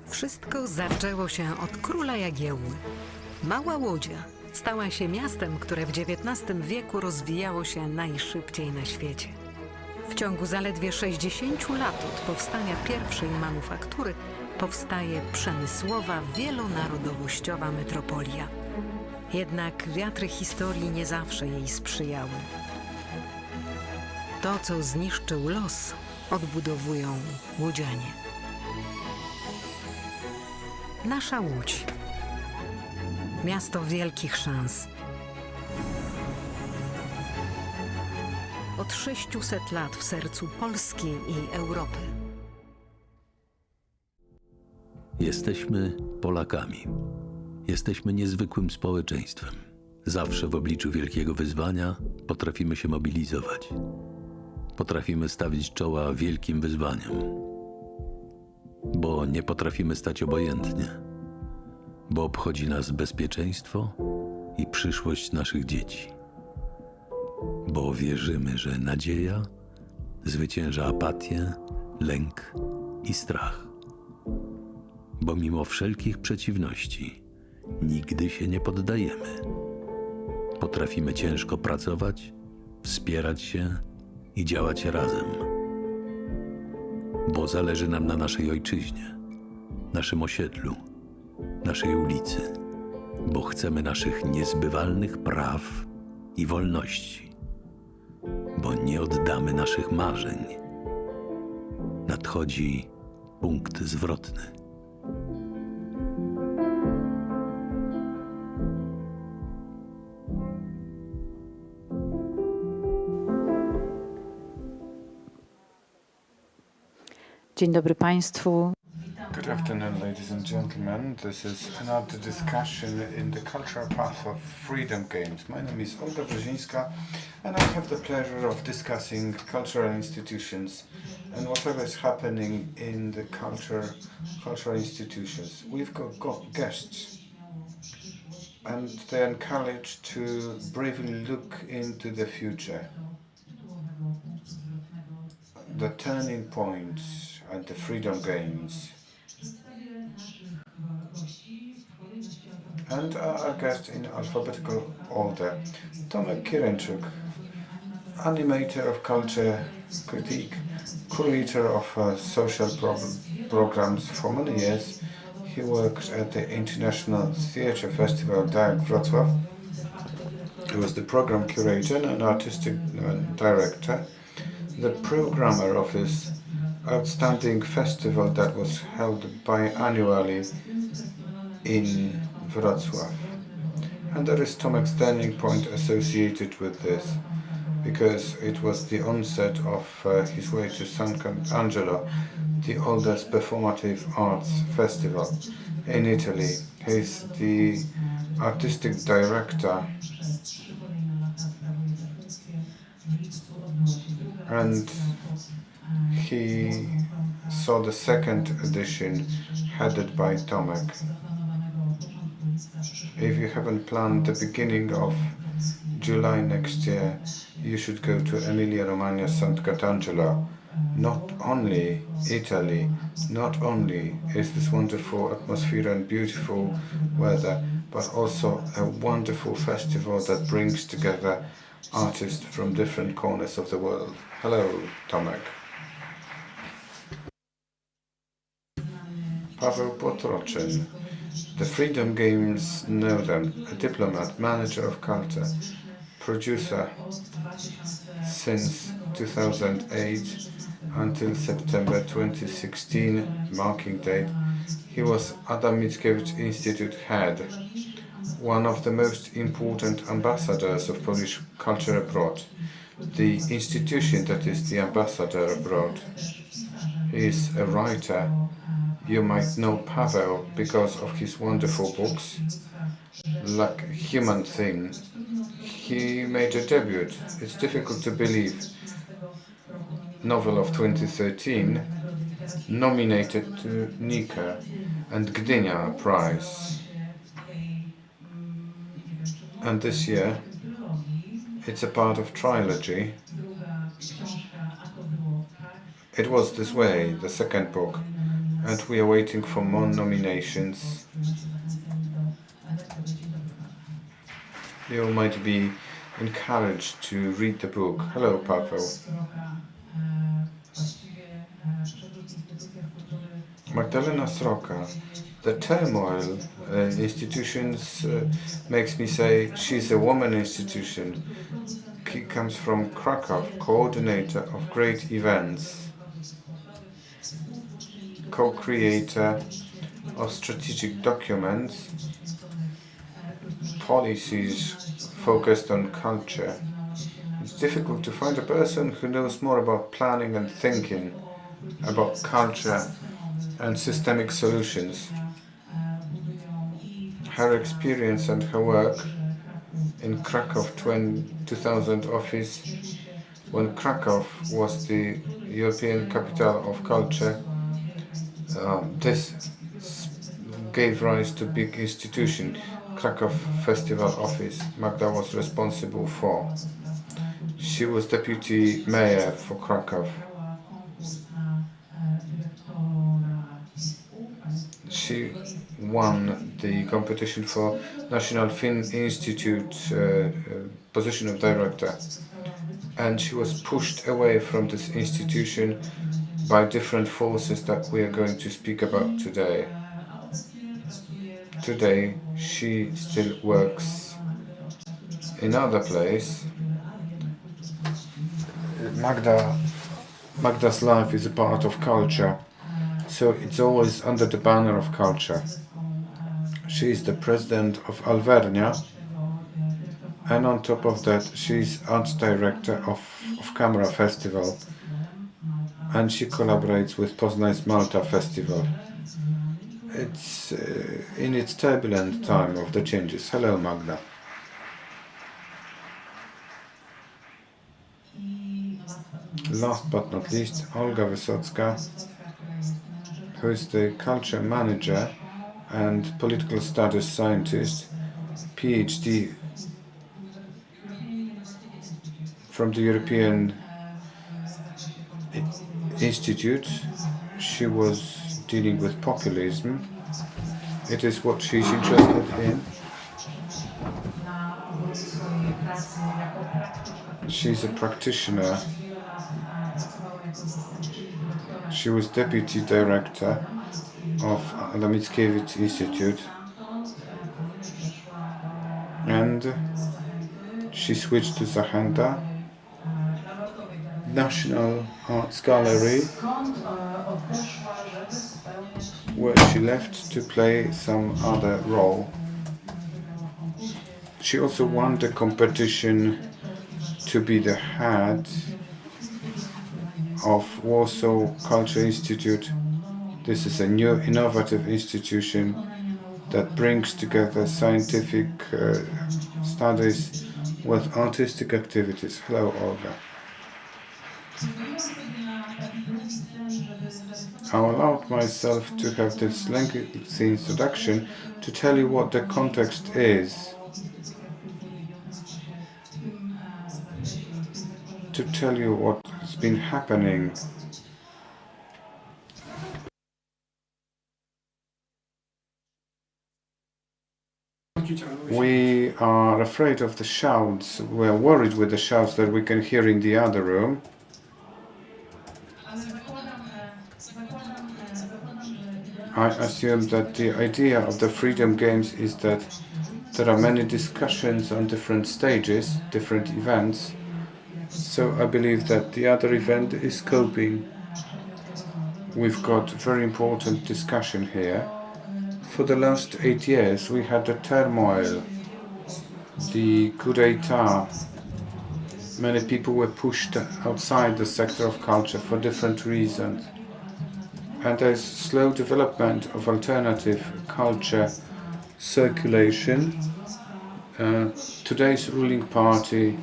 Wszystko zaczęło się od króla Jagiełły. Mała Łodzia stała się miastem, które w XIX wieku rozwijało się najszybciej na świecie. W ciągu zaledwie 60 lat od powstania pierwszej manufaktury powstaje przemysłowa, wielonarodowościowa metropolia. Jednak wiatry historii nie zawsze jej sprzyjały. To, co zniszczył los, odbudowują łodzianie. Nasza Łódź. Miasto wielkich szans. Od 600 lat w sercu Polski i Europy. Jesteśmy Polakami. Jesteśmy niezwykłym społeczeństwem. Zawsze w obliczu wielkiego wyzwania potrafimy się mobilizować. Potrafimy stawić czoła wielkim wyzwaniom. Bo nie potrafimy stać obojętnie. Bo obchodzi nas bezpieczeństwo i przyszłość naszych dzieci. Bo wierzymy, że nadzieja zwycięża apatię, lęk i strach. Bo mimo wszelkich przeciwności nigdy się nie poddajemy. Potrafimy ciężko pracować, wspierać się i działać razem. Bo zależy nam na naszej ojczyźnie, naszym osiedlu, naszej ulicy. Bo chcemy naszych niezbywalnych praw i wolności. Bo nie oddamy naszych marzeń. Nadchodzi punkt zwrotny. Dzień dobry Państwu. Good afternoon, ladies and gentlemen. This is another discussion in the cultural path of Freedom Games. My name is Olga Brzezińska, and I have the pleasure of discussing cultural institutions and whatever is happening in the cultural institutions. We've got guests, and they are encouraged to bravely look into the future. The turning points at the Freedom Games. And our guest in alphabetical order, Tomasz Kireńczuk, animator of culture critique, curator of social programs for many years. He worked at the International Theatre Festival Wrocław. He was the program curator and artistic director, the programmer of his outstanding festival that was held biannually in Wrocław. And there is Tomek's turning point associated with this, because it was the onset of his way to Santarcangelo, the oldest performative arts festival in Italy. He's the artistic director and he saw the second edition headed by Tomek. If you haven't planned the beginning of July next year, you should go to Emilia-Romagna, Santarcangelo. Not only Italy, not only is this wonderful atmosphere and beautiful weather, but also a wonderful festival that brings together artists from different corners of the world. Hello, Tomek. Paweł Potoroczyn. The Freedom Games know them. A diplomat, manager of culture, producer since 2008 until September 2016, marking date. He was Adam Mickiewicz Institute head, one of the most important ambassadors of Polish culture abroad, the institution that is the ambassador abroad. He is a writer. You might know Paweł because of his wonderful books, like Human Thing. He made a debut, it's difficult to believe, novel of 2013, nominated to Nika and Gdynia Prize. And this year, it's a part of trilogy. It was this way, the second book, and we are waiting for more nominations. You might be encouraged to read the book. Hello, Paweł. Magdalena Sroka. The turmoil institutions makes me say she's a woman institution. She comes from Krakow, coordinator of great events, co-creator of strategic documents, policies focused on culture. It's difficult to find a person who knows more about planning and thinking, about culture and systemic solutions. Her experience and her work in Krakow 2000 office, when Krakow was the European capital of culture, this gave rise to big institution, Krakow Festival Office. Magda was responsible for. She was deputy mayor for Krakow. She won the competition for National Film Institute position of director, and she was pushed away from this institution by different forces that we are going to speak about today. Today she still works in other place. Magda's life is a part of culture, so it's always under the banner of culture. She is the president of Alvernia, and on top of that she is art director of Camera Festival, and she collaborates with Poznań's Malta Festival. It's in its turbulent time of the changes. Hello, Magda. Last but not least, Olga Wysocka, who is the culture manager and political studies scientist, PhD from the European Institute. She was dealing with populism. It is what she's interested in. She's a practitioner. She was deputy director of the Mickiewicz Institute, and she switched to Zachęta, National Arts Gallery, where she left to play some other role. She also won the competition to be the head of Warsaw Culture Institute. This is a new innovative institution that brings together scientific studies with artistic activities. Hello, Olga. I allowed myself to have this lengthy introduction to tell you what the context is, to tell you what has been happening. We are afraid of the shouts. We are worried with the shouts that we can hear in the other room. I assume that the idea of the Freedom Games is that there are many discussions on different stages, different events. So I believe that the other event is coping. We've got very important discussion here. For the last 8 years we had the turmoil, the coup d'etat. Many people were pushed outside the sector of culture for different reasons. And there's slow development of alternative culture circulation. Today's ruling party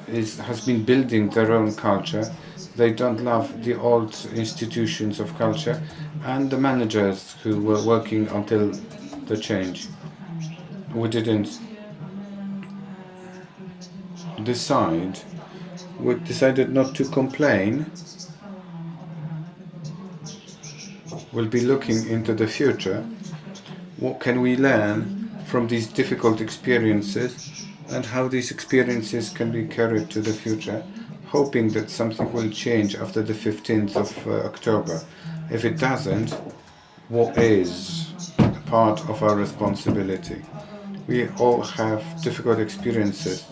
has been building their own culture. They don't love the old institutions of culture and the managers who were working until the change. We didn't decide. We decided not to complain. will be looking into the future. What can we learn from these difficult experiences and how these experiences can be carried to the future, hoping that something will change after the 15th of October. If it doesn't, what is part of our responsibility? We all have difficult experiences.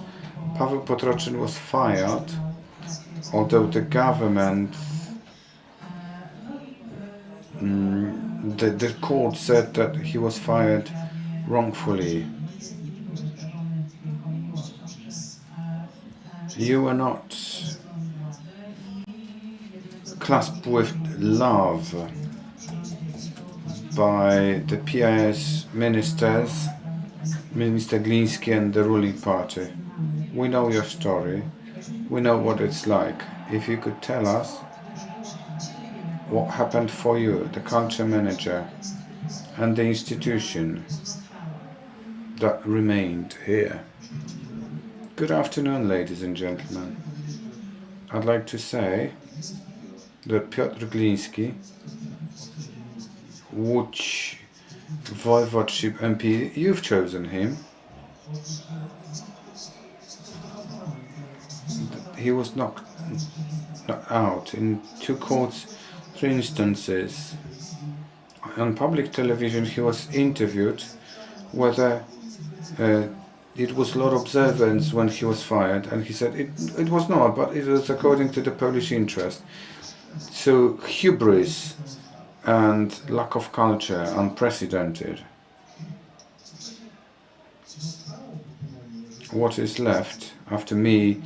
Paweł Potoroczyn was fired, although the government, the court said that he was fired wrongfully. You were not clasped with love by the PIS ministers, Minister Gliński and the ruling party. We know your story. We know what it's like. If you could tell us what happened for you, the culture manager, and the institution that remained here. Good afternoon, ladies and gentlemen. I'd like to say that Piotr Gliński, Łódź Voivodeship MP, you've chosen him. He was knocked out in 2 courts, 3 instances. On public television he was interviewed whether it was law observance when he was fired, and he said it was not, but it was according to the Polish interest. So hubris and lack of culture, unprecedented. What is left after me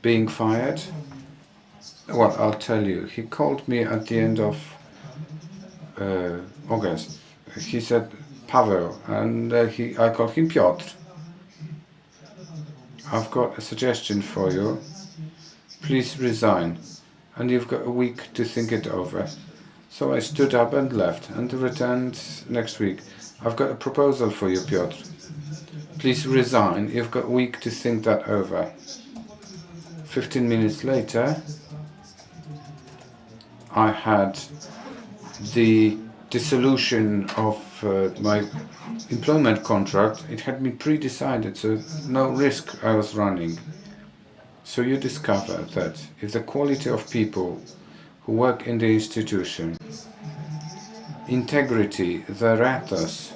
being fired? Well, I'll tell you. He called me at the end of August. He said Paweł, and I called him Piotr. I've got a suggestion for you. Please resign, and you've got a week to think it over. So I stood up and left, and returned next week. I've got a proposal for you, Piotr. Please resign. You've got a week to think that over. 15 minutes later, I had the dissolution of my employment contract. It had been pre-decided, so no risk I was running. So you discover that if the quality of people who work in the institution, integrity, their ethos,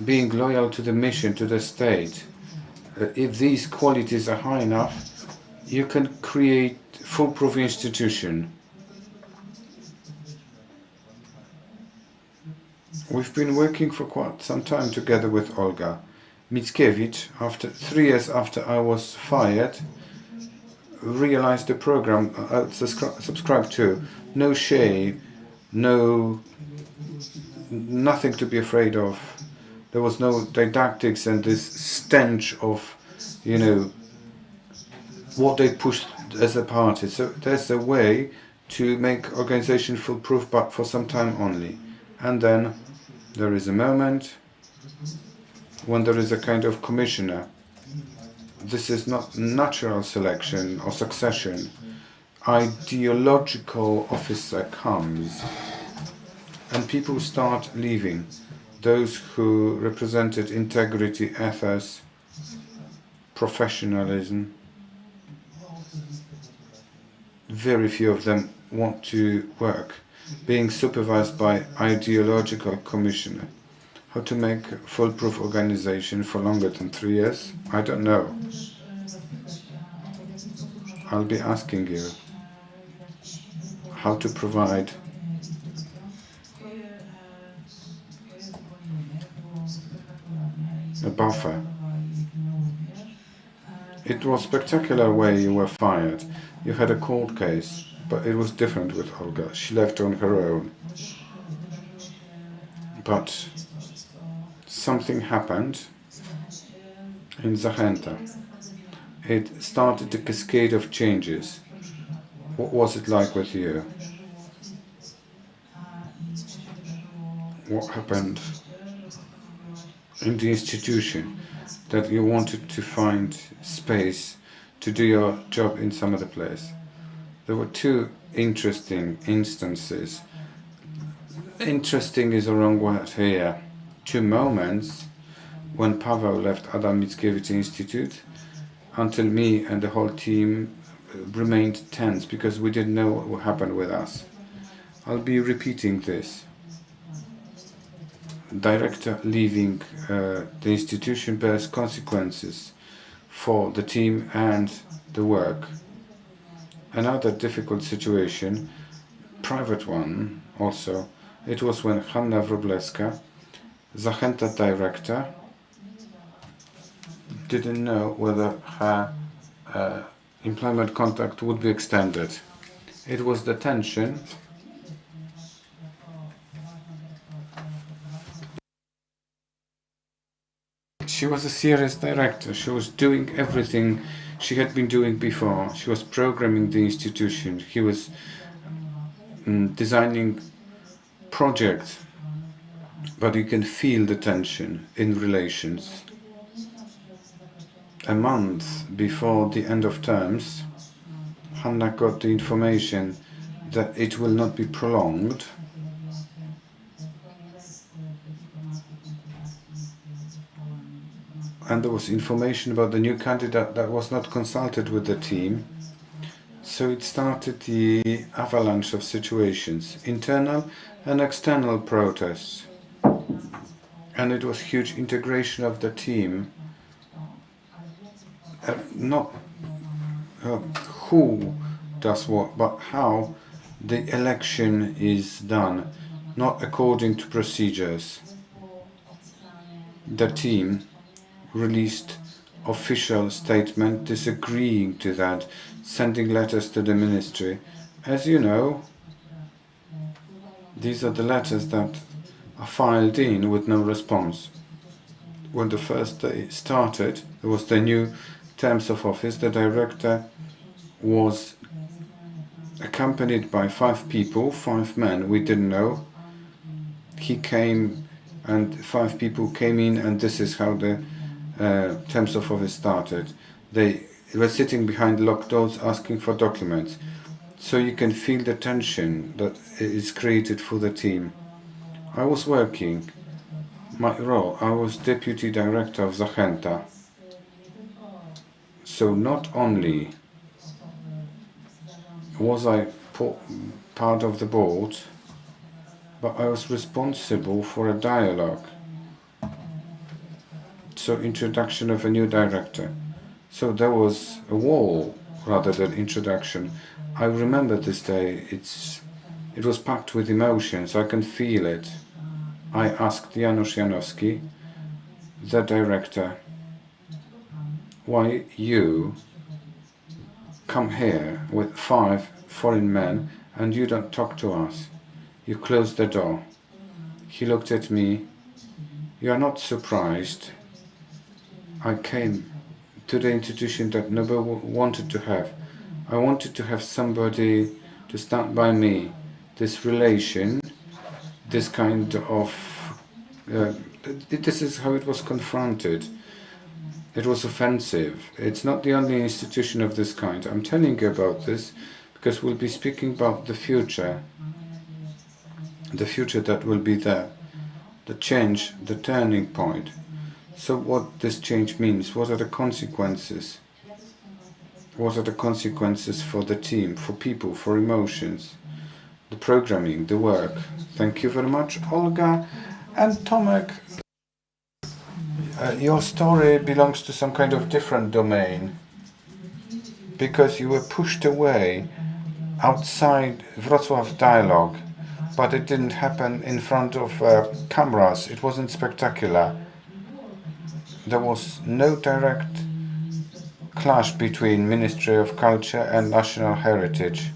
being loyal to the mission, to the state, if these qualities are high enough, you can create foolproof institution. We've been working for quite some time together with Olga. Mickiewicz, after 3 years after I was fired, realized the program I subscribed to. No shame, nothing to be afraid of. There was no didactics and this stench of, what they pushed as a party. So there's a way to make organization foolproof, but for some time only. And then there is a moment when there is a kind of commissioner. This is not natural selection or succession. Ideological officer comes and people start leaving. Those who represented integrity, ethos, professionalism, very few of them want to work, being supervised by ideological commissioner. How to make a foolproof organization for longer than 3 years? I don't know. I'll be asking you how to provide a buffer. It was spectacular way you were fired. You had a court case, but it was different with Olga. She left on her own. But something happened in Zachęta. It started a cascade of changes. What was it like with you? What happened in the institution that you wanted to find space to do your job in some other place? There were 2 interesting instances. Interesting is the wrong word here. 2 moments when Paweł left Adam Mickiewicz Institute until me and the whole team remained tense because we didn't know what would happen with us. I'll be repeating this. Director leaving the institution bears consequences for the team and the work. Another difficult situation, private one also, it was when Hanna Wróblewska, Zachęta director, didn't know whether her employment contract would be extended. It was the tension she was a serious director. She was doing everything she had been doing before. She was programming the institution. He was designing projects. But you can feel the tension in relations. A month before the end of terms, Hanna got the information that it will not be prolonged. And there was information about the new candidate that was not consulted with the team. So it started the avalanche of situations, internal and external protests. And it was huge integration of the team. Not who does what, but how the election is done, not according to procedures. The team released official statement disagreeing to that, sending letters to the ministry. As you know, these are the letters that are filed in with no response. When the first day started, there was the new terms of office. The director was accompanied by 5 people, 5 men, we didn't know. He came and 5 people came in, and this is how the terms of office started. They were sitting behind locked doors asking for documents. So you can feel the tension that is created for the team. I was working. My role, I was deputy director of Zachęta. So not only was I part of the board, but I was responsible for a dialogue. So introduction of a new director. So there was a wall rather than introduction. I remember this day. It was packed with emotions. I can feel it. I asked Janusz Janowski, the director, why you come here with 5 foreign men and you don't talk to us? You close the door. He looked at me. You are not surprised. I came to the institution that nobody wanted to have. I wanted to have somebody to stand by me. This relation, this kind of... this is how it was confronted. It was offensive. It's not the only institution of this kind. I'm telling you about this because we'll be speaking about the future. The future that will be there. The change, the turning point. So what this change means, what are the consequences? What are the consequences for the team, for people, for emotions? The programming, the work. Thank you very much, Olga. And Tomek, your story belongs to some kind of different domain because you were pushed away outside Wrocław dialogue, but it didn't happen in front of cameras. It wasn't spectacular. There was no direct clash between Ministry of Culture and National Heritage.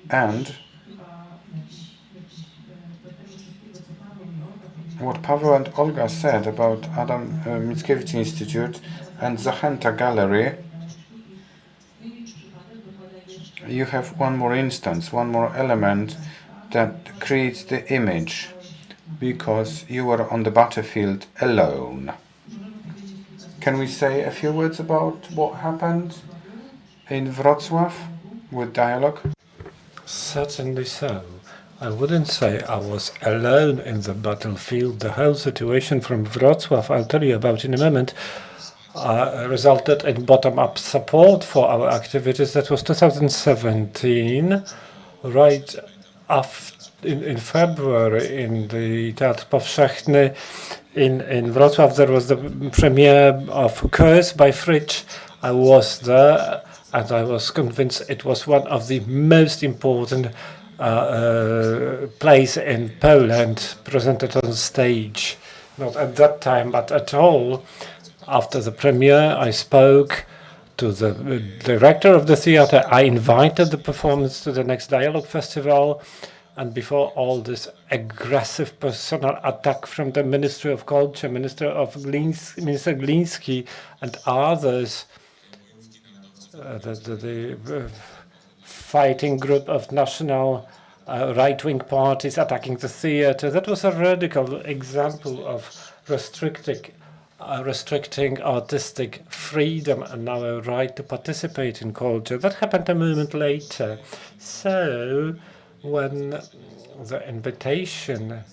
And what Paweł and Olga said about Adam Mickiewicz Institute and Zachęta Gallery, you have one more instance, one more element that creates the image, because you were on the battlefield alone. Can we say a few words about what happened in Wrocław with dialogue? Certainly so. I wouldn't say I was alone in the battlefield. The whole situation from Wrocław, I'll tell you about in a moment, resulted in bottom-up support for our activities. That was 2017, right after, in February, in the Teatr Powszechny in Wrocław, there was the premiere of Coup by Fritsch. I was there, and I was convinced it was one of the most important plays in Poland presented on stage. Not at that time, but at all. After the premiere, I spoke to the director of the theater. I invited the performance to the next Dialogue Festival. And before all this aggressive personal attack from the Ministry of Culture, Minister Gliński, and others, the fighting group of national right-wing parties attacking the theater, that was a radical example of restricting artistic freedom and our right to participate in culture. That happened a moment later. So, when the invitation,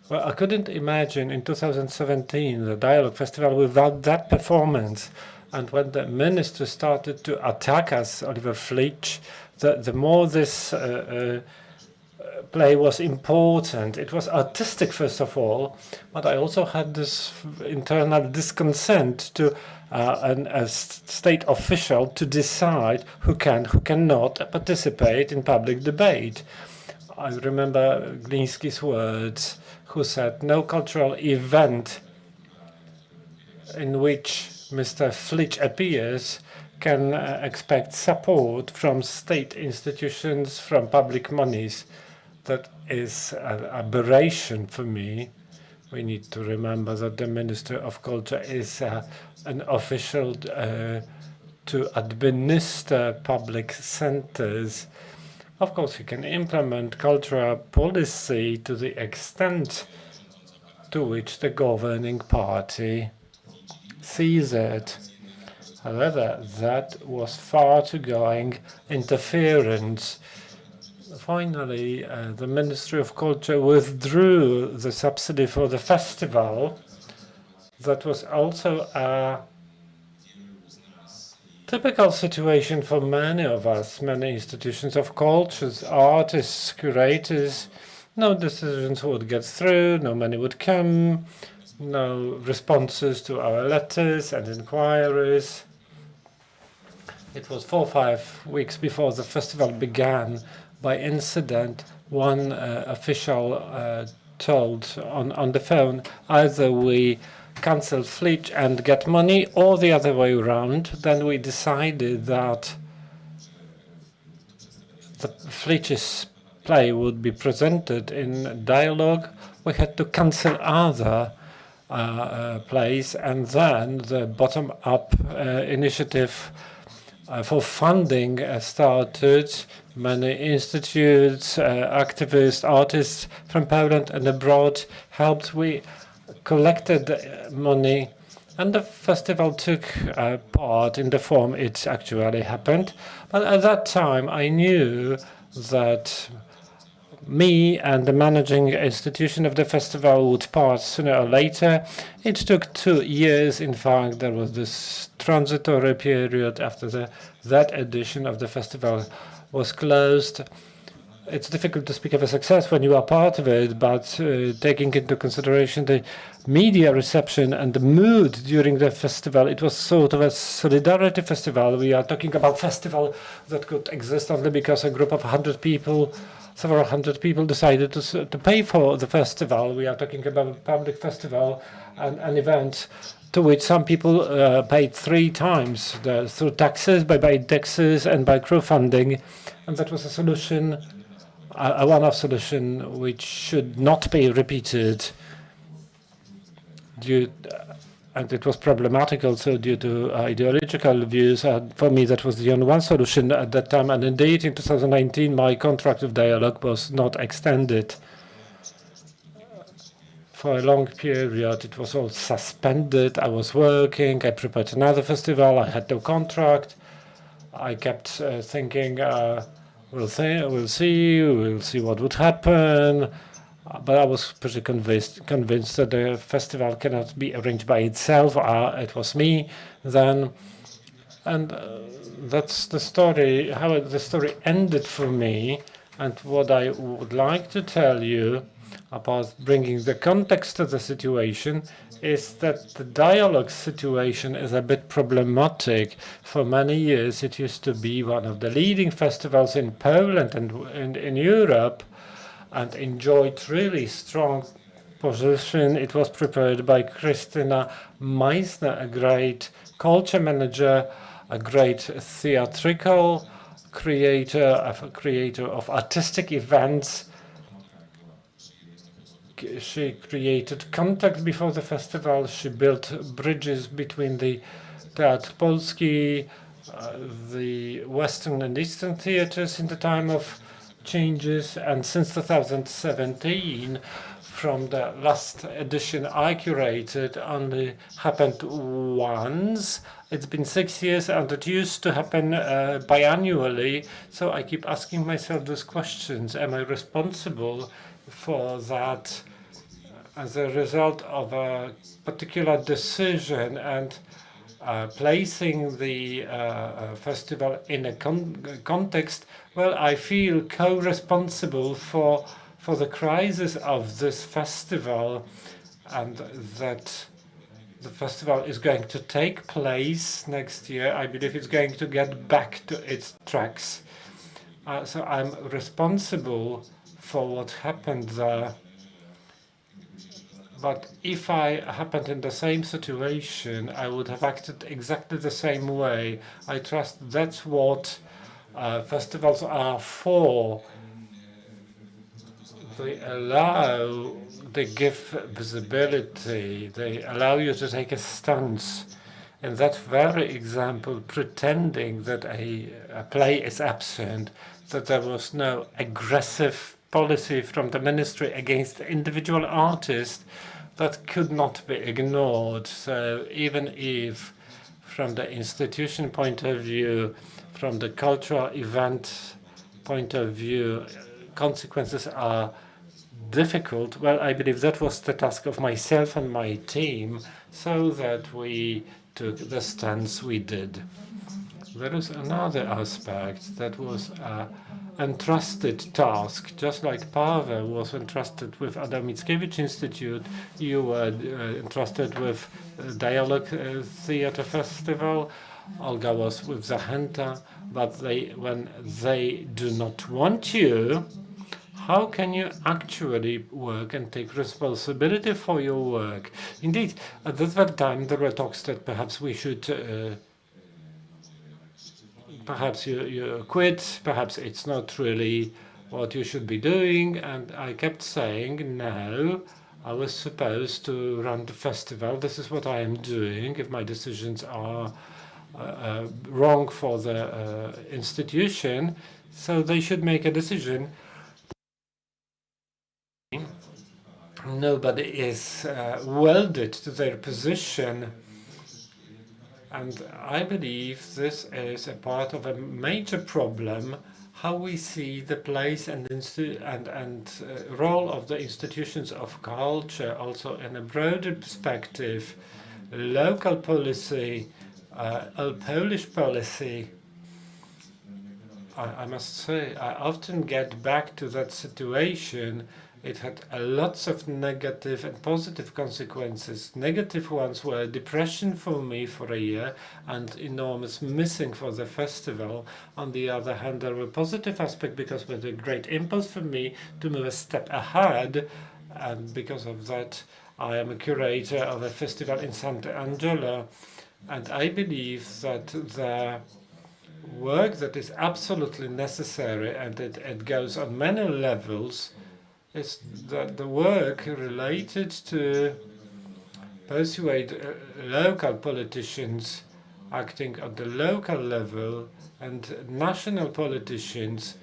well, I couldn't imagine in 2017 the Dialogue Festival without that performance. And when the minister started to attack us, Oliver Fritsch, the more this play was important. It was artistic, first of all, but I also had this internal disconsent to a state official to decide who cannot participate in public debate. I remember Gliński's words, who said, no cultural event in which Mr. Fritsch appears can expect support from state institutions, from public monies. That is an aberration for me. We need to remember that the Minister of Culture is an official to administer public centers. Of course, he can implement cultural policy to the extent to which the governing party sees it. However, that was far too going interference. Finally, the Ministry of Culture withdrew the subsidy for the festival. That was also a typical situation for many of us, many institutions of culture, artists, curators. No decisions would get through, no money would come, no responses to our letters and inquiries. It was 4 or 5 weeks before the festival began. By incident, one official told on the phone, either we cancel Fritsch and get money, or the other way around. Then we decided that the Fritsch's play would be presented in Dialogue. We had to cancel other plays, and then the bottom-up initiative for funding started. Many institutes, activists, artists from Poland and abroad helped. We collected money, and the festival took part in the form it actually happened. But at that time, I knew that me and the managing institution of the festival would part sooner or later. It took 2 years. In fact, there was this transitory period after that edition of the festival was closed. It's difficult to speak of a success when you are part of it, but taking into consideration the media reception and the mood during the festival, it was sort of a solidarity festival. We are talking about festival that could exist only because a group of 100 people, several hundred people decided to pay for the festival. We are talking about a public festival and an event to which some people paid 3 times through taxes, by taxes and by crowdfunding. And that was a solution, a one-off solution, which should not be repeated. And it was problematic also due to ideological views. For me, that was the only one solution at that time. And indeed, in 2019, my contract of Dialogue was not extended. For a long period, it was all suspended. I was working. I prepared another festival. I had no contract. I kept thinking, we'll see what would happen. But I was pretty convinced that the festival cannot be arranged by itself. It was me then, and that's the story. How the story ended for me, and what I would like to tell you about bringing the context to the situation is that the dialogue situation is a bit problematic. For many years, it used to be one of the leading festivals in Poland and in Europe, and enjoyed really strong position. It was prepared by Krystyna Meissner, a great culture manager, a great theatrical creator, a creator of artistic events. She created contact before the festival. She built bridges between the Teatr Polski, the Western and Eastern theaters in the time of changes. And since 2017, from the last edition I curated, only happened once. It's been 6 years, and it used to happen biannually. So I keep asking myself those questions. Am I responsible for that as a result of a particular decision and placing the festival in a context? Well, I feel co-responsible for the crisis of this festival, and that the festival is going to take place next year. I believe it's going to get back to its tracks. So I'm responsible for what happened there. But if I happened in the same situation, I would have acted exactly the same way. I trust that's what festivals are for. They give visibility, they allow you to take a stance. In that very example, pretending that a play is absent, that there was no aggressive policy from the ministry against individual artists, that could not be ignored. So even if from the institution point of view, from the cultural event point of view, consequences are difficult, well, I believe that was the task of myself and my team, so that we took the stance we did. There is another aspect that was entrusted task. Just like Paweł was entrusted with Adam Mickiewicz Institute, you were entrusted with Dialogue Theatre Festival. Olga was with Zachęta, but when they do not want you, how can you actually work and take responsibility for your work? Indeed, at that time there were talks that perhaps we should perhaps you quit, perhaps it's not really what you should be doing. And I kept saying, no, I was supposed to run the festival. This is what I am doing. If my decisions are wrong for the institution, so they should make a decision. Nobody is welded to their position. And I believe this is a part of a major problem, how we see the place and role of the institutions of culture, also in a broader perspective, local policy, Polish policy. I must say, I often get back to that situation. It had lots of negative and positive consequences. Negative ones were depression for me for a year and enormous missing for the festival. On the other hand, there were positive aspects because it was a great impulse for me to move a step ahead. And because of that, I am a curator of a festival in Santarcangelo. And I believe that the work that is absolutely necessary, and it goes on many levels, is that the work related to persuade local politicians acting at the local level and national politicians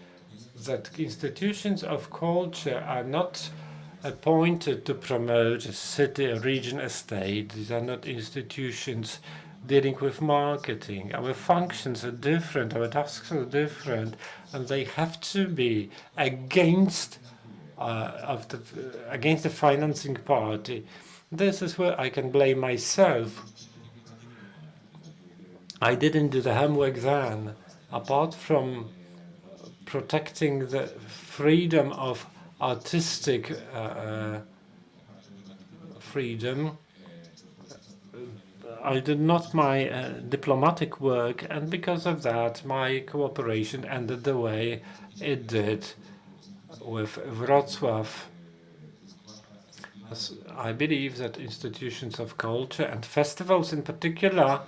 that institutions of culture are not appointed to promote a city, a region, a state. These are not institutions dealing with marketing. Our functions are different, our tasks are different, and they have to be against against the financing party. This is where I can blame myself. I didn't do the homework then. Apart from protecting the freedom of artistic freedom, I did not my diplomatic work, and because of that, my cooperation ended the way it did with Wrocław. I believe that institutions of culture and festivals in particular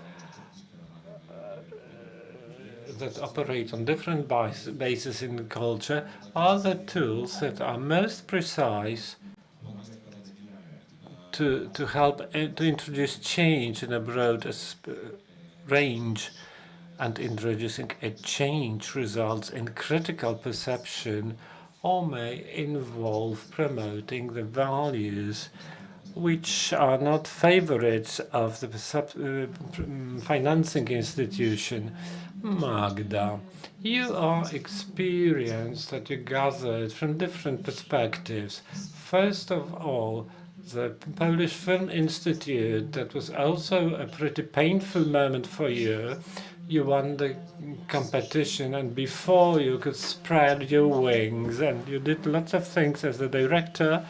that operate on different bases in culture are the tools that are most precise to help to introduce change in a broad range, and introducing a change results in critical perception or may involve promoting the values which are not favorites of the financing institution. Magda, you are experienced that you gathered from different perspectives. First of all, the Polish Film Institute, that was also a pretty painful moment for you. You won the competition, and before you could spread your wings, and you did lots of things as the director,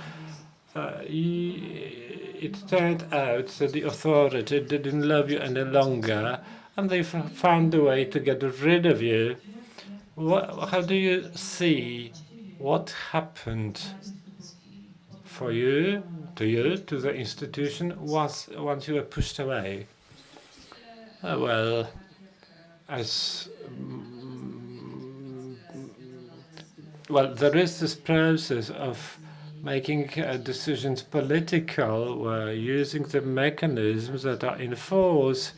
it turned out that the authority didn't love you any longer, and they found a way to get rid of you. How do you see what happened for you, to the institution once you were pushed away? Well, there is this process of making decisions political, where using the mechanisms that are in force,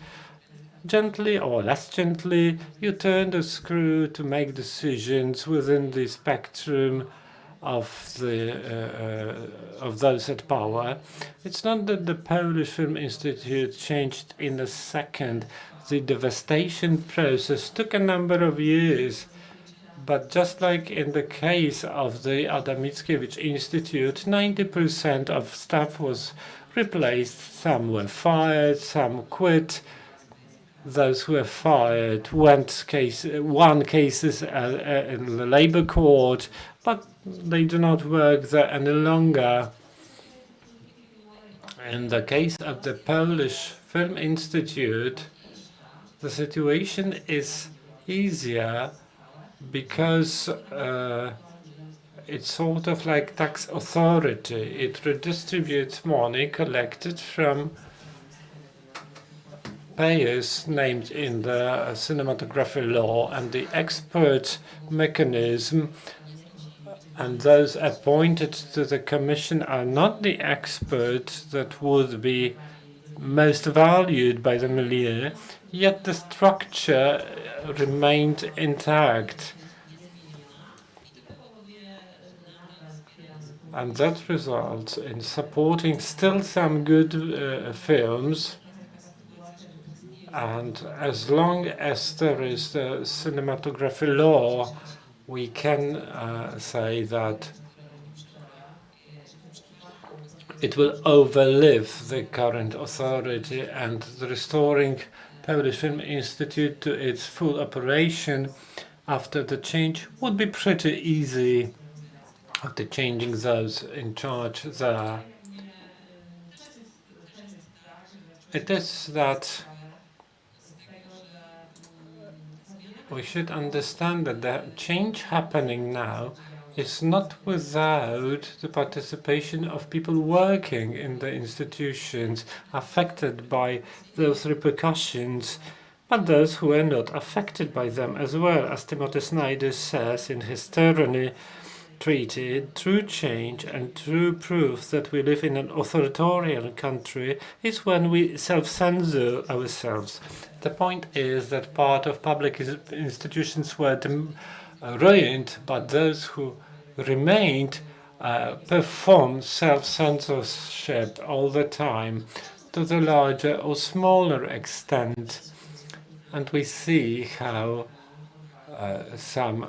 gently or less gently, you turn the screw to make decisions within the spectrum of those at power. It's not that the Polish Film Institute changed in a second. The devastation process took a number of years. But just like in the case of the Adam Mickiewicz Institute, 90% of staff was replaced. Some were fired, some quit. Those who were fired won cases in the labor court, but they do not work there any longer. In the case of the Polish Film Institute, the situation is easier because it's sort of like tax authority. It redistributes money collected from payers named in the cinematography law, and the expert mechanism and those appointed to the commission are not the experts that would be most valued by the milieu, yet the structure remained intact. And that results in supporting still some good films. And as long as there is the cinematography law, we can say that it will overlive the current authority, and the restoring Polish Film Institute to its full operation after the change would be pretty easy after changing those in charge there. It is that we should understand that the change happening now is not without the participation of people working in the institutions affected by those repercussions, but those who are not affected by them as well. As Timothy Snyder says in his Tyranny Treaty, true change and true proof that we live in an authoritarian country is when we self-censor ourselves. The point is that part of public institutions were ruined, but those who remained performed self-censorship all the time to the larger or smaller extent. And we see how some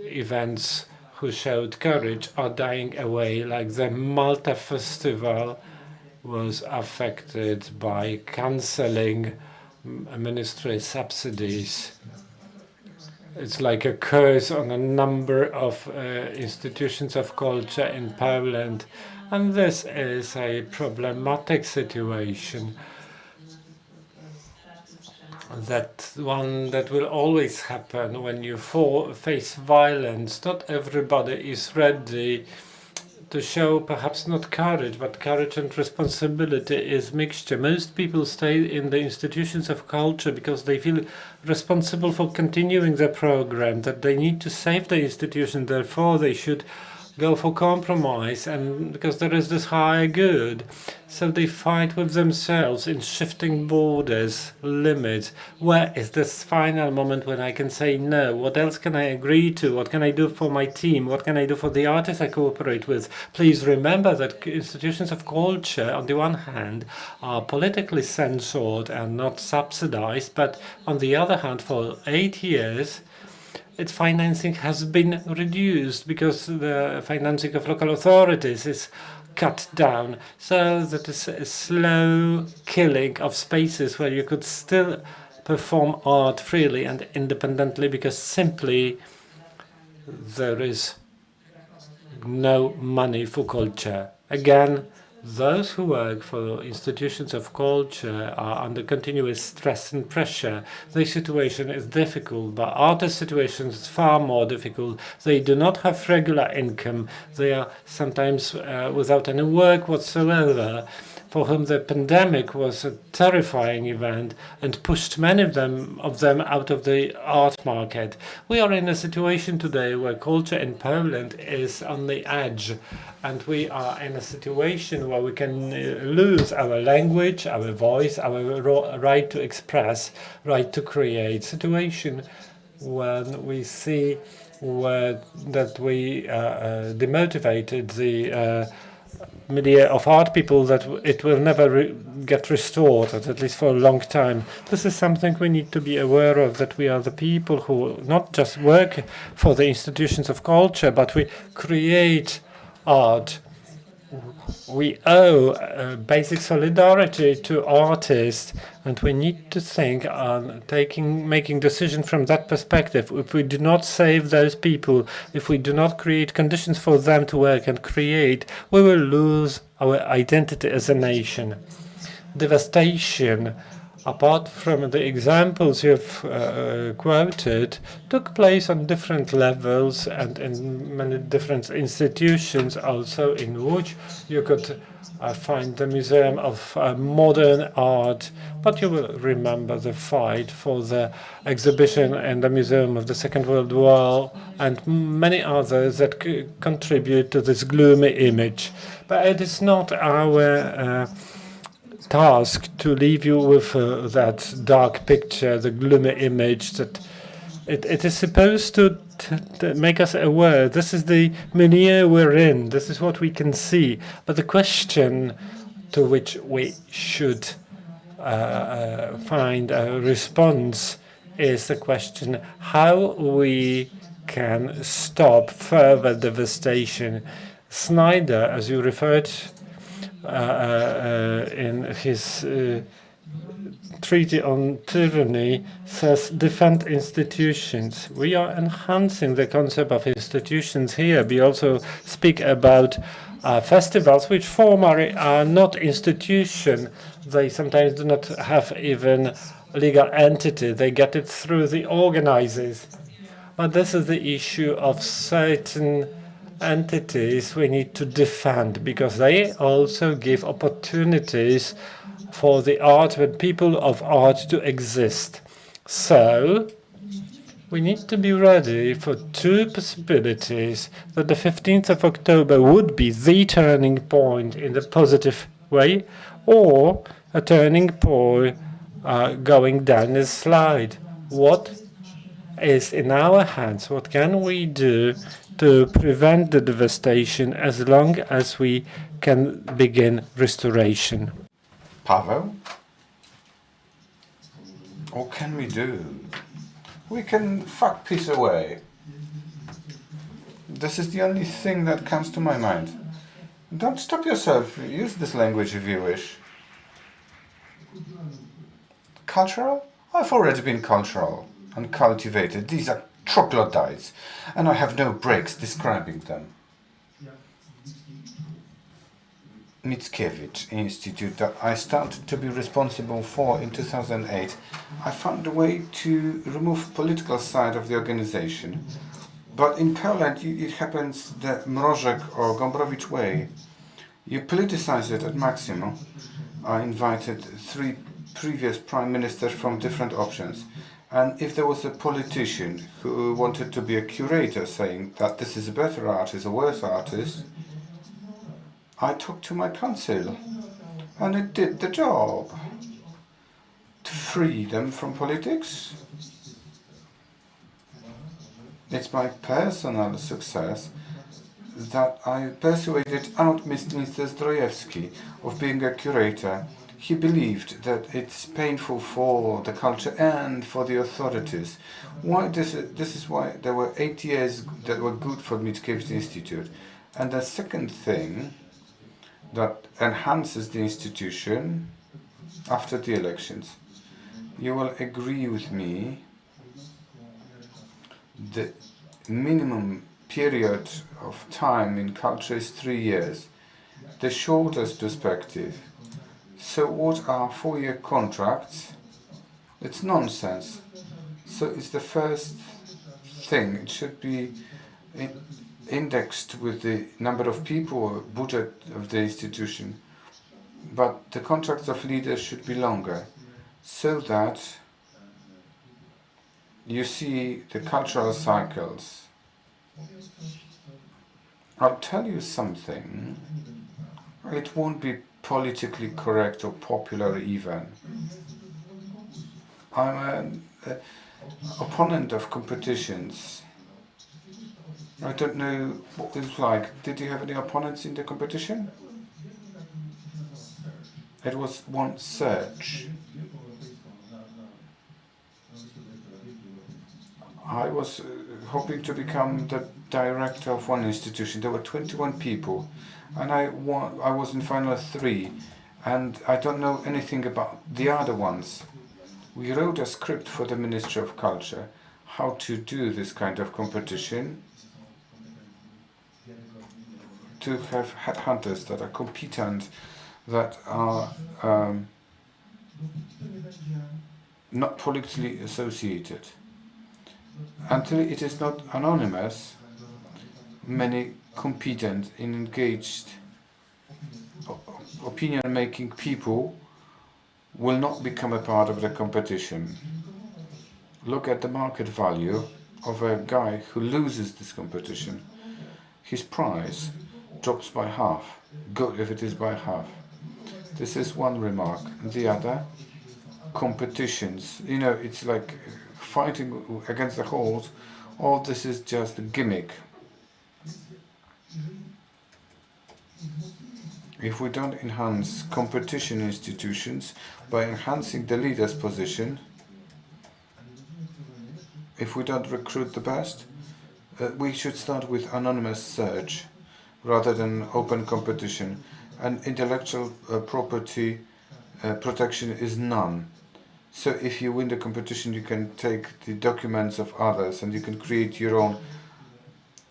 events who showed courage are dying away, like the Malta Festival was affected by cancelling ministry subsidies. It's like a curse on a number of institutions of culture in Poland, and this is a problematic situation. That one that will always happen when you face violence. Not everybody is ready to show perhaps not courage, but courage and responsibility is mixture. Most people stay in the institutions of culture because they feel responsible for continuing the program, that they need to save the institution, therefore they should go for compromise, and because there is this higher good. So they fight with themselves in shifting borders, limits. Where is this final moment when I can say no? What else can I agree to? What can I do for my team? What can I do for the artists I cooperate with? Please remember that institutions of culture, on the one hand, are politically censored and not subsidized, but on the other hand, for 8 years, its financing has been reduced because the financing of local authorities is cut down. So that is a slow killing of spaces where you could still perform art freely and independently, because simply there is no money for culture. Again, those who work for institutions of culture are under continuous stress and pressure. Their situation is difficult, but artists' situation is far more difficult. They do not have regular income. They are sometimes without any work whatsoever, for whom the pandemic was a terrifying event and pushed many of them out of the art market. We are in a situation today where culture in Poland is on the edge, and we are in a situation where we can lose our language, our voice, our right to express, right to create. Situation when we see that we demotivated the media of art people, that it will never get restored, at least for a long time. This is something we need to be aware of, that we are the people who not just work for the institutions of culture, but we create art. We owe basic solidarity to artists, and we need to think on making decisions from that perspective. If we do not save those people, if we do not create conditions for them to work and create, we will lose our identity as a nation. Devastation, apart from the examples you've quoted, took place on different levels and in many different institutions, also in Łódź. You could find the Museum of Modern Art, but you will remember the fight for the exhibition in the Museum of the Second World War and many others that contribute to this gloomy image. But it is not our task to leave you with that dark picture, the gloomy image. That it is supposed to make us aware. This is the milieu we're in. This is what we can see. But the question to which we should find a response is the question how we can stop further devastation. Snyder, as you referred in his treaty on tyranny, says defend institutions. We are enhancing the concept of institutions here. We also speak about festivals, which formally are not institutions. They sometimes do not have even legal entity. They get it through the organizers. But this is the issue of certain entities we need to defend, because they also give opportunities for the art and people of art to exist. So we need to be ready for two possibilities: that the 15th of October would be the turning point in the positive way, or a turning point going down the slide. What is in our hands? What can we do to prevent the devastation as long as we can begin restoration? Paweł? What can we do? We can fuck peace away. This is the only thing that comes to my mind. Don't stop yourself. Use this language if you wish. Cultural? I've already been cultural and cultivated. These are troglodytes, and I have no breaks describing them. Mickiewicz Institute that I started to be responsible for in 2008, I found a way to remove political side of the organization. But in Poland it happens the Mrożek or Gombrowicz way. You politicize it at maximum. I invited 3 previous prime ministers from different options. And if there was a politician who wanted to be a curator saying that this is a better artist or worse artist, I talked to my council, and it did the job. To free them from politics. It's my personal success that I persuaded out Mr. Zdrojewski of being a curator. He believed that it's painful for the culture and for the authorities. Why this is why there were 8 years that were good for Mickiewicz Institute. And the second thing that enhances the institution after the elections. You will agree with me, the minimum period of time in culture is 3 years, the shortest perspective. So what are 4-year contracts? It's nonsense. So it's the first thing. It should be indexed with the number of people, budget of the institution. But the contracts of leaders should be longer, so that you see the cultural cycles. I'll tell you something. It won't be politically correct or popular even. I'm an opponent of competitions. I don't know what it's like. Did you have any opponents in the competition? It was one search. I was hoping to become the director of one institution. There were 21 people, and I was in final 3, and I don't know anything about the other ones. We wrote a script for the Ministry of Culture, how to do this kind of competition, to have headhunters that are competent, that are not politically associated. Until it is not anonymous, many competent and engaged opinion-making people will not become a part of the competition. Look at the market value of a guy who loses this competition. His price drops by half. Good if it is by half. This is one remark. The other, competitions. You know, it's like fighting against the horse. All this is just a gimmick. If we don't enhance competition institutions by enhancing the leader's position, if we don't recruit the best, we should start with anonymous search rather than open competition. And intellectual property protection is none. So if you win the competition, you can take the documents of others and you can create your own,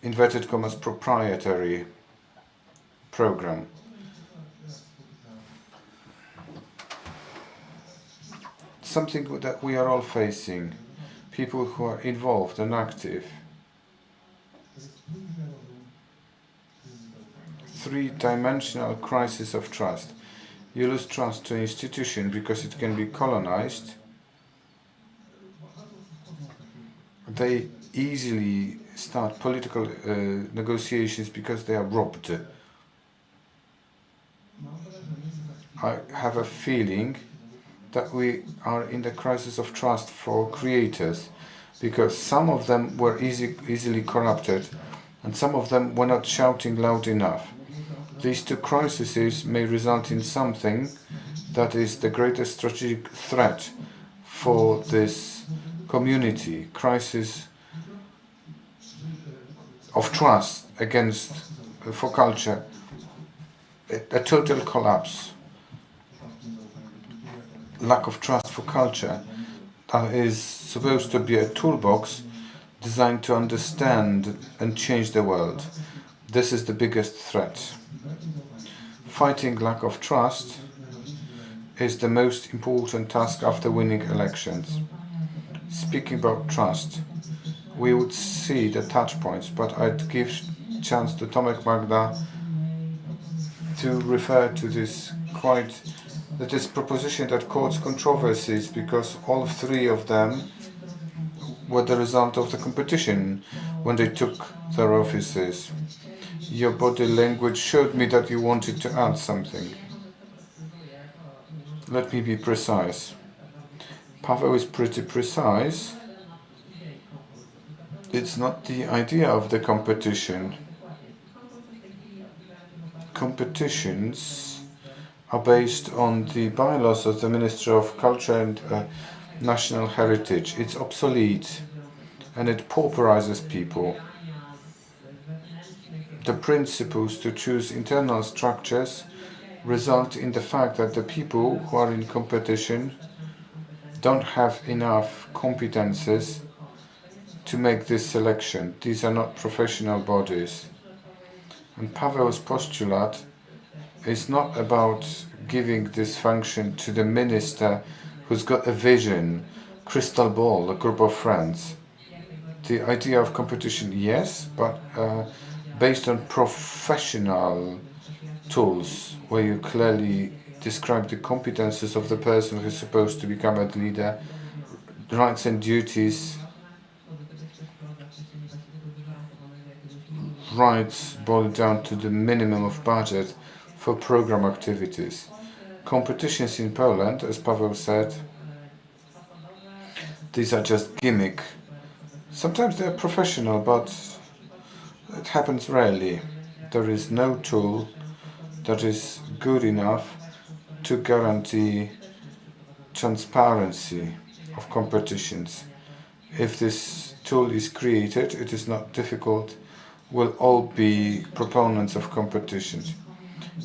inverted commas, proprietary program. Something that we are all facing, people who are involved and active. 3-dimensional crisis of trust. You lose trust to an institution because it can be colonized. They easily start political negotiations because they are robbed. I have a feeling that we are in the crisis of trust for creators, because some of them were easily corrupted and some of them were not shouting loud enough. These two crises may result in something that is the greatest strategic threat for this community, crisis of trust for culture, a total collapse, lack of trust for culture is supposed to be a toolbox designed to understand and change the world. This is the biggest threat. Fighting lack of trust is the most important task after winning elections. Speaking about trust, we would see the touch points, but I'd give chance to Tomek Magda to refer to this proposition that caused controversies because all three of them were the result of the competition when they took their offices. Your body language showed me that you wanted to add something. Let me be precise. Paweł is pretty precise. It's not the idea of the competition. Competitions are based on the bylaws of the Ministry of Culture and National Heritage. It's obsolete and it pauperizes people. The principles to choose internal structures result in the fact that the people who are in competition don't have enough competences to make this selection. These are not professional bodies. And Paweł's postulate is not about giving this function to the minister who's got a vision, crystal ball, a group of friends. The idea of competition, yes, but based on professional tools where you clearly describe the competences of the person who's supposed to become a leader, rights and duties, rights boiled down to the minimum of budget for program activities. Competitions in Poland, as Paweł said, these are just gimmick. Sometimes they're professional, but it happens rarely. There is no tool that is good enough to guarantee transparency of competitions. If this tool is created, it is not difficult. We'll all be proponents of competitions.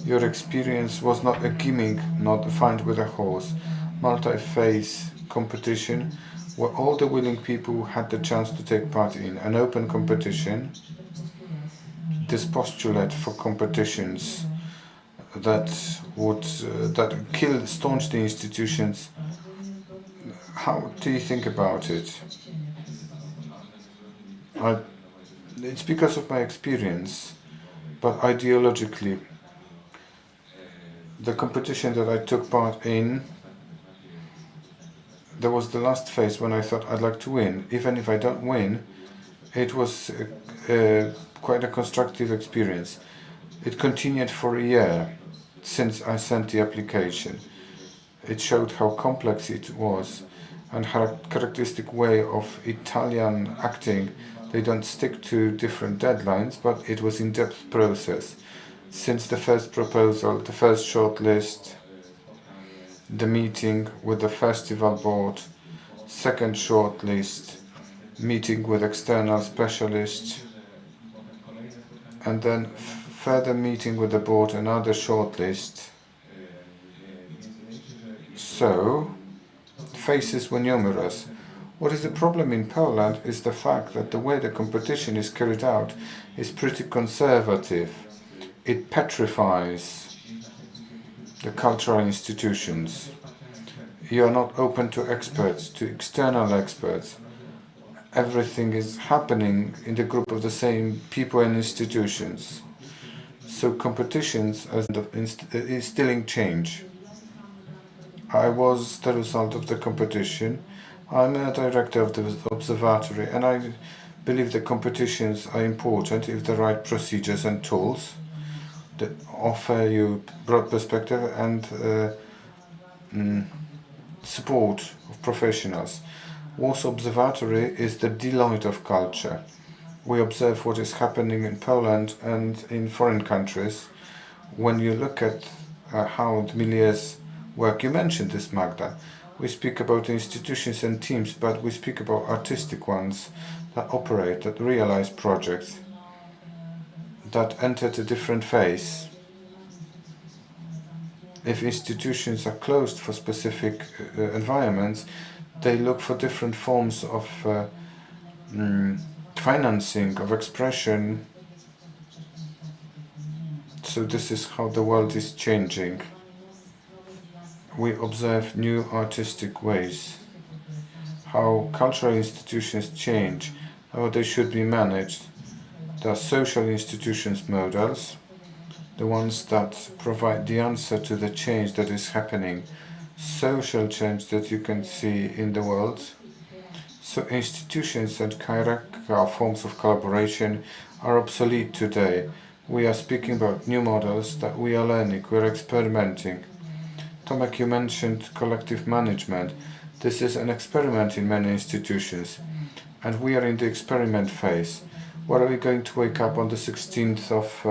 Your experience was not a gimmick, not defined with a horse. Multi-phase competition where all the willing people had the chance to take part in an open competition. This postulate for competitions that would staunch the institutions. How do you think about it? It's because of my experience, but ideologically, the competition that I took part in, there was the last phase when I thought I'd like to win. Even if I don't win, it was quite a constructive experience. It continued for a year since I sent the application. It showed how complex it was and characteristic way of Italian acting. They don't stick to different deadlines, but it was in-depth process. Since the first proposal, the first shortlist, the meeting with the festival board, second shortlist, meeting with external specialists, and then further meeting with the board, another shortlist. So, phases were numerous. What is the problem in Poland is the fact that the way the competition is carried out is pretty conservative. It petrifies the cultural institutions. You are not open to experts, to external experts. Everything is happening in the group of the same people and institutions. So competitions are instilling change. I was the result of the competition. I'm a director of the observatory, and I believe that competitions are important if the right procedures and tools that offer you broad perspective and support of professionals. Warsaw Observatory is the Deloitte of culture. We observe what is happening in Poland and in foreign countries. When you look at how the milieus work. You mentioned this, Magda. We speak about institutions and teams, but we speak about artistic ones that operate, that realize projects, that entered a different phase. If institutions are closed for specific environments, they look for different forms of financing, of expression. So this is how the world is changing. We observe new artistic ways, how cultural institutions change, how they should be managed. There are social institutions models, the ones that provide the answer to the change that is happening, social change that you can see in the world. So institutions and hierarchical forms of collaboration are obsolete today. We are speaking about new models that we are learning, we are experimenting. Tomasz, you mentioned collective management. This is an experiment in many institutions, and we are in the experiment phase. What are we going to wake up on the 16th of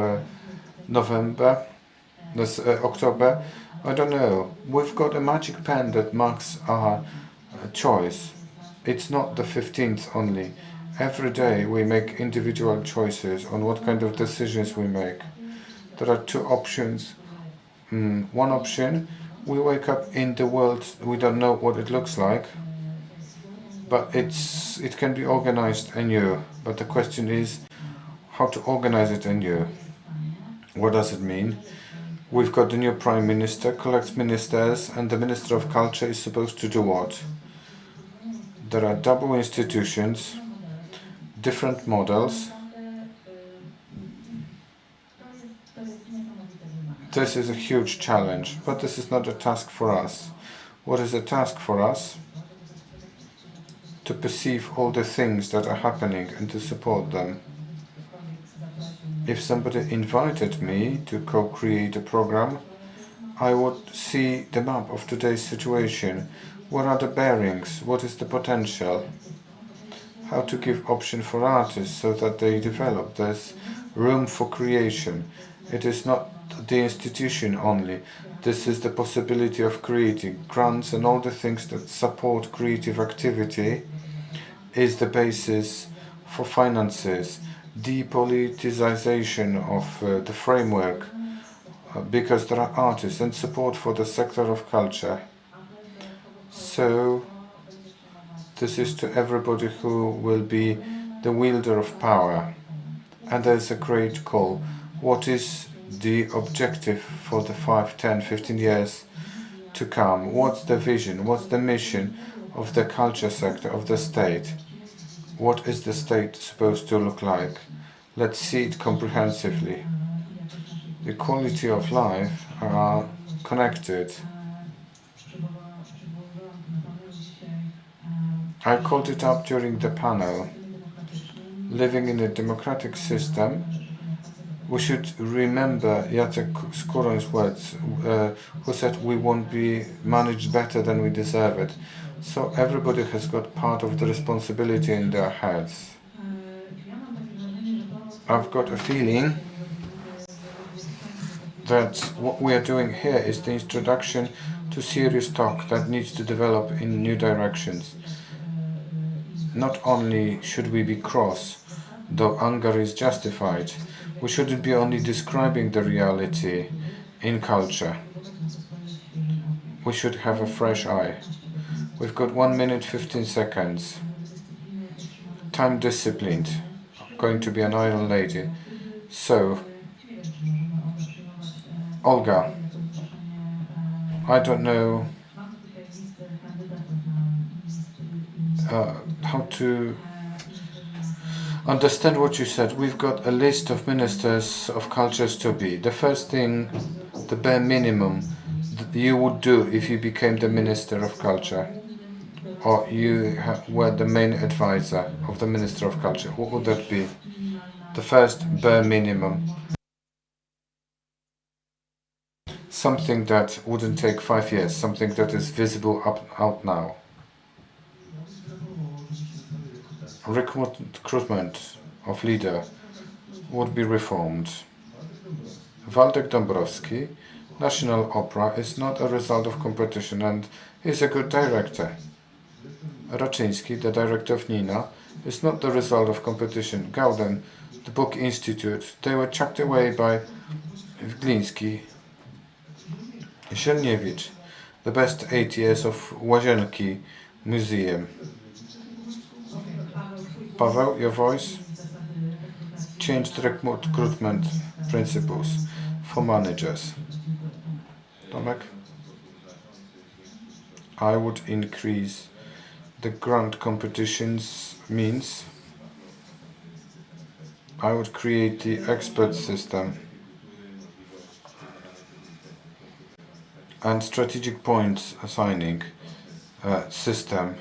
October? I don't know. We've got a magic pen that marks our choice. It's not the 15th only. Every day we make individual choices on what kind of decisions we make. There are two options. One option, we wake up in the world, we don't know what it looks like, but it can be organized anew. But the question is how to organize it anew. What does it mean? We've got the new Prime Minister, collects ministers, and the Minister of Culture is supposed to do what? There are double institutions, different models. This is a huge challenge, but this is not a task for us. What is a task for us? To perceive all the things that are happening and to support them. If somebody invited me to co-create a program, I would see the map of today's situation. What are the bearings? What is the potential? How to give option for artists so that they develop. There's room for creation. It is not the institution only. This is the possibility of creating grants and all the things that support creative activity is the basis for finances. Depoliticization of the framework because there are artists and support for the sector of culture. So this is to everybody who will be the wielder of power. And there's a great call. What is the objective for the 5, 10, 15 years to come? What's the vision? What's the mission of the culture sector, of the state? What is the state supposed to look like? Let's see it comprehensively. The quality of life are connected. I called it up during the panel. Living in a democratic system, we should remember Jacek Skuroń's words, who said we won't be managed better than we deserve it. So everybody has got part of the responsibility in their heads. I've got a feeling that what we are doing here is the introduction to serious talk that needs to develop in new directions. Not only should we be cross, though anger is justified, we shouldn't be only describing the reality in culture. We should have a fresh eye. We've got 1 minute 15 seconds. Time disciplined. I'm going to be an iron lady. So, Olga, I don't know how to understand what you said. We've got a list of ministers of cultures to be. The first thing, the bare minimum that you would do if you became the Minister of Culture, or you were the main advisor of the Minister of Culture, what would that be? The first bare minimum. Something that wouldn't take 5 years, something that is visible out now. Recruitment of leader would be reformed. Waldek Dąbrowski National Opera is not a result of competition and is a good director. Raczyński, the director of Nina, is not the result of competition. Gauden, the Book Institute, they were chucked away by Gliński. Zielniewicz, the best 8 years of Łazienki Museum. Paweł, your voice? Changed recruitment principles for managers. Tomek? I would increase the grant competitions means I would create the expert system and strategic points assigning system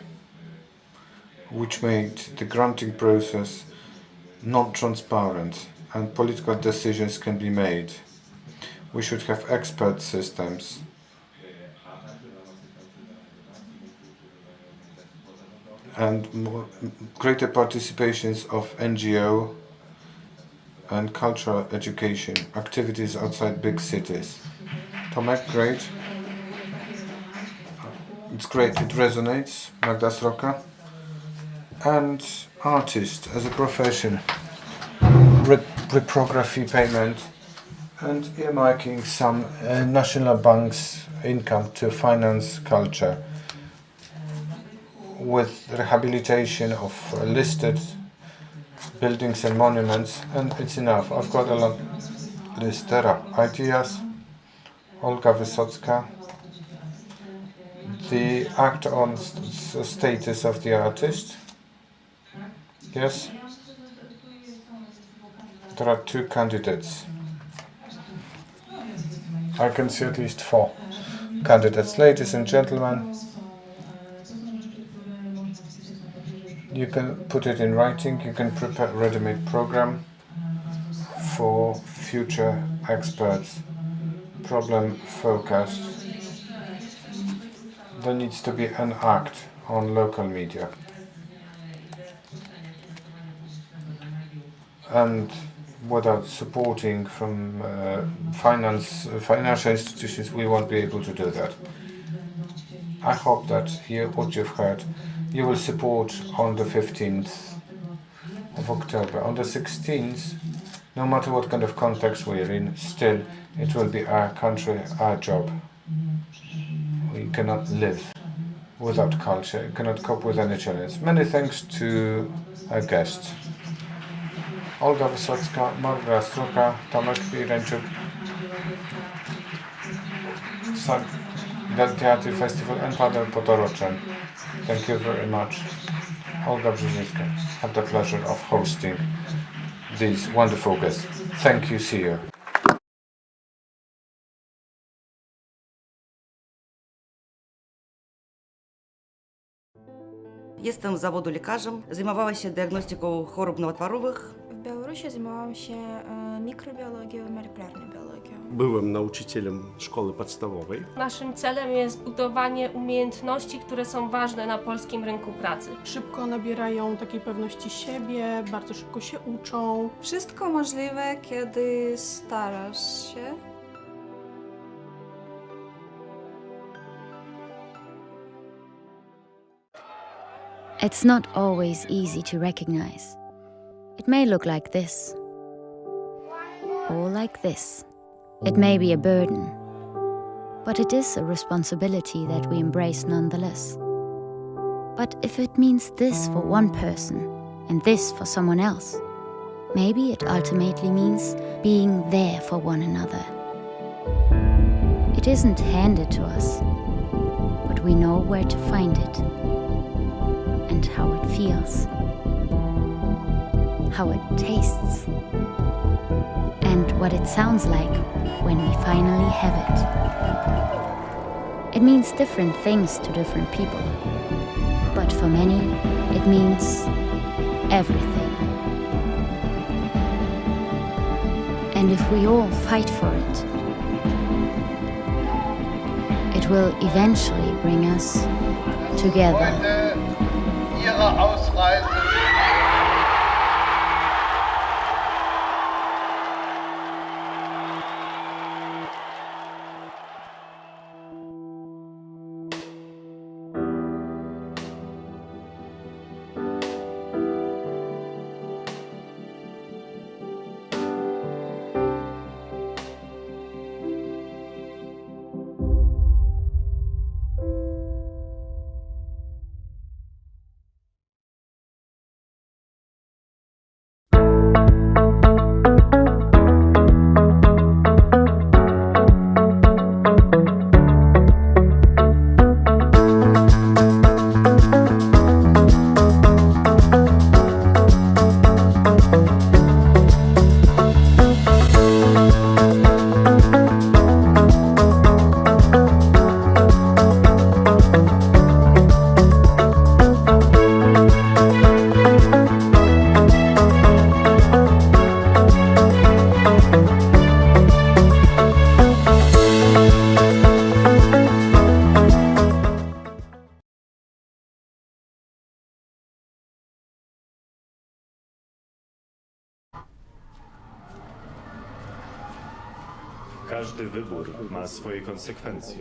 which made the granting process non-transparent and political decisions can be made. We should have expert systems. And greater participations of NGO and cultural education activities outside big cities. Tomek, great. It's great, it resonates. Magda Sroka. And artist as a profession. Reprography payment and earmarking some national bank's income to finance culture with rehabilitation of listed buildings and monuments, and it's enough. I've got a long list. There are ideas. Olga Wysocka. The act on status of the artist. Yes. There are 2 candidates. I can see at least 4 candidates. Ladies and gentlemen, you can put it in writing, you can prepare a ready-made program for future experts, problem focused. There needs to be an act on local media. And without supporting from financial institutions, we won't be able to do that. I hope that what you've heard, you will support on the 15th of October. On the 16th, no matter what kind of context we're in, still it will be our country, our job. We cannot live without culture, we cannot cope with any challenge. Many thanks to our guests. Olga Wysocka, Magdalena Sroka, Tomasz Kireńczuk, Theatre Festival and Paweł Potoroczyn. Thank you very much. Olga Brzezińska had the pleasure of hosting these wonderful guests. Thank you, see you. Jestem z zawodu lekarzem, zajmowałam się diagnostyką chorób nowotworowych. W Białorusi zajmowałam się mikrobiologią i molekularną biologią. Byłem nauczycielem szkoły podstawowej. Naszym celem jest budowanie umiejętności, które są ważne na polskim rynku pracy. Szybko nabierają takiej pewności siebie, bardzo szybko się uczą. Wszystko możliwe, kiedy starasz się. It's not always easy to recognize. It may look like this, or like this. It may be a burden, but it is a responsibility that we embrace nonetheless. But if it means this for one person and this for someone else, maybe it ultimately means being there for one another. It isn't handed to us, but we know where to find it. And how it feels, how it tastes, and what it sounds like when we finally have it. It means different things to different people, but for many, it means everything. And if we all fight for it, it will eventually bring us together. Ihrer Ausreise. Każdy wybór ma swoje konsekwencje.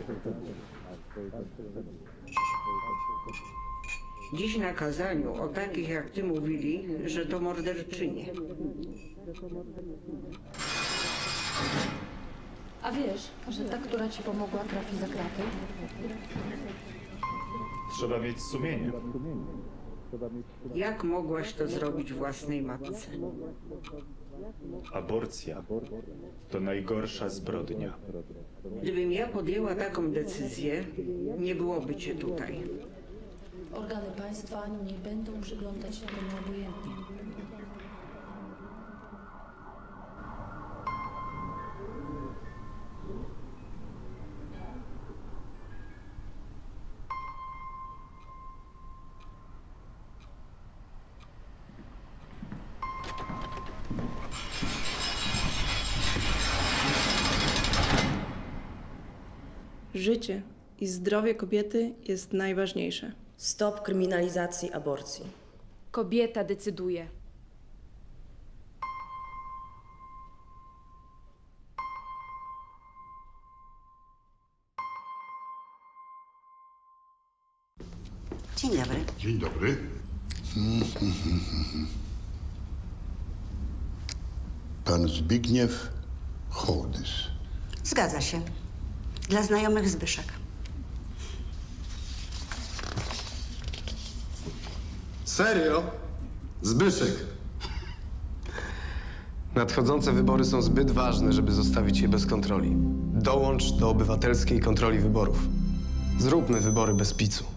Dziś na kazaniu o takich jak ty mówili, że to morderczynie. A wiesz, że ta, która ci pomogła, trafi za kraty? Trzeba mieć sumienie. Jak mogłaś to zrobić własnej matce? Aborcja to najgorsza zbrodnia. Gdybym ja podjęła taką decyzję, nie byłoby cię tutaj. Organy państwa nie będą przyglądać się temu obojętnie. Życie i zdrowie kobiety jest najważniejsze. Stop kryminalizacji aborcji. Kobieta decyduje. Dzień dobry. Dzień dobry. Pan Zbigniew Hołdys. Zgadza się. Dla znajomych Zbyszek. Serio? Zbyszek. Nadchodzące wybory są zbyt ważne, żeby zostawić je bez kontroli. Dołącz do obywatelskiej kontroli wyborów. Zróbmy wybory bez picu.